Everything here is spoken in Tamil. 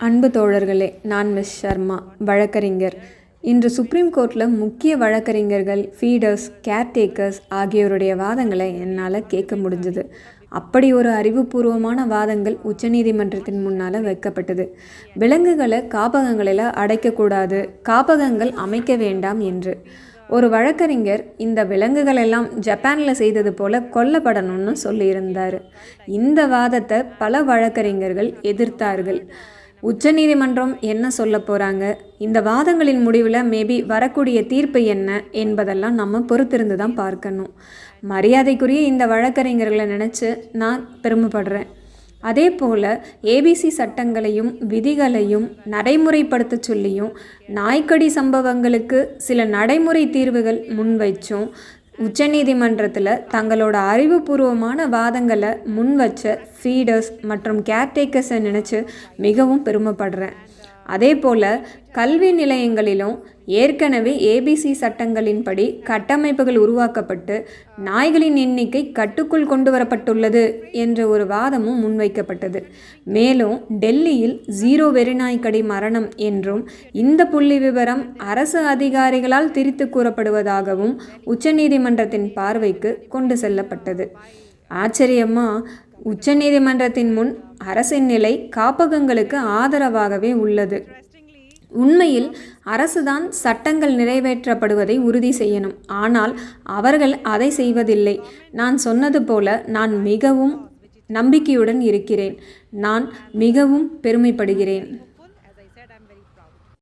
அன்பு தோழர்களே, நான் மிஸ் ஷர்மா, வழக்கறிஞர். இன்று சுப்ரீம் கோர்ட்டில் முக்கிய வழக்கறிஞர்கள், ஃபீடர்ஸ், கேர்டேக்கர்ஸ் ஆகியோருடைய வாதங்களை என்னால் கேட்க முடிஞ்சது. அப்படி ஒரு அறிவுபூர்வமான வாதங்கள் உச்சநீதிமன்றத்தின் முன்னால் வைக்கப்பட்டது. விலங்குகளை காப்பகங்களில் அடைக்கக்கூடாது, காப்பகங்கள் அமைக்க வேண்டாம் என்று. ஒரு வழக்கறிஞர் இந்த விலங்குகளெல்லாம் ஜப்பானில் செய்தது போல கொல்லப்படணும்னு சொல்லியிருந்தார். இந்த வாதத்தை பல வழக்கறிஞர்கள் எதிர்த்தார்கள். உச்சநீதிமன்றம் என்ன சொல்ல போகிறாங்க, இந்த வாதங்களின் முடிவில் மேபி வரக்கூடிய தீர்ப்பு என்ன என்பதெல்லாம் நம்ம பொறுத்திருந்து தான் பார்க்கணும். மரியாதைக்குரிய இந்த வழக்கறிஞர்களை நினச்சி நான் பெருமைப்படுறேன். அதே போல் ஏபிசி சட்டங்களையும் விதிகளையும் நடைமுறைப்படுத்த சொல்லியும் நாய்க்கடி சம்பவங்களுக்கு சில நடைமுறை தீர்வுகள் முன்வைச்சும் உச்சநீதிமன்றத்தில் தங்களோட அறிவுபூர்வமான வாதங்களை முன்வச்ச ஃபீடர்ஸ் மற்றும் கேர்டேக்கர்ஸை நினச்சி மிகவும் பெருமைப்படுறேன். அதே போல் கல்வி நிலையங்களிலும் ஏற்கனவே ஏபிசி சட்டங்களின்படி கட்டமைப்புகள் உருவாக்கப்பட்டு நாய்களின் எண்ணிக்கை கட்டுக்குள் கொண்டு வரப்பட்டுள்ளது என்ற ஒரு வாதமும் முன்வைக்கப்பட்டது. மேலும் டெல்லியில் 0 வெறிநாய்க்கடி மரணம் என்றும் இந்த புள்ளி விவரம் அரசு அதிகாரிகளால் திரித்து கூறப்படுவதாகவும் உச்சநீதிமன்றத்தின் பார்வைக்கு கொண்டு செல்லப்பட்டது. ஆச்சரியமா, உச்சநீதிமன்றத்தின் முன் அரசின் நிலை காப்பகங்களுக்கு ஆதரவாகவே உள்ளது. உண்மையில் அரசுதான் சட்டங்கள் நிறைவேற்றப்படுவதை உறுதி செய்யணும். ஆனால் அவர்கள் அதை செய்வதில்லை. நான் சொன்னது போல நான் மிகவும் நம்பிக்கையுடன் இருக்கிறேன். நான் மிகவும் பெருமைப்படுகிறேன்.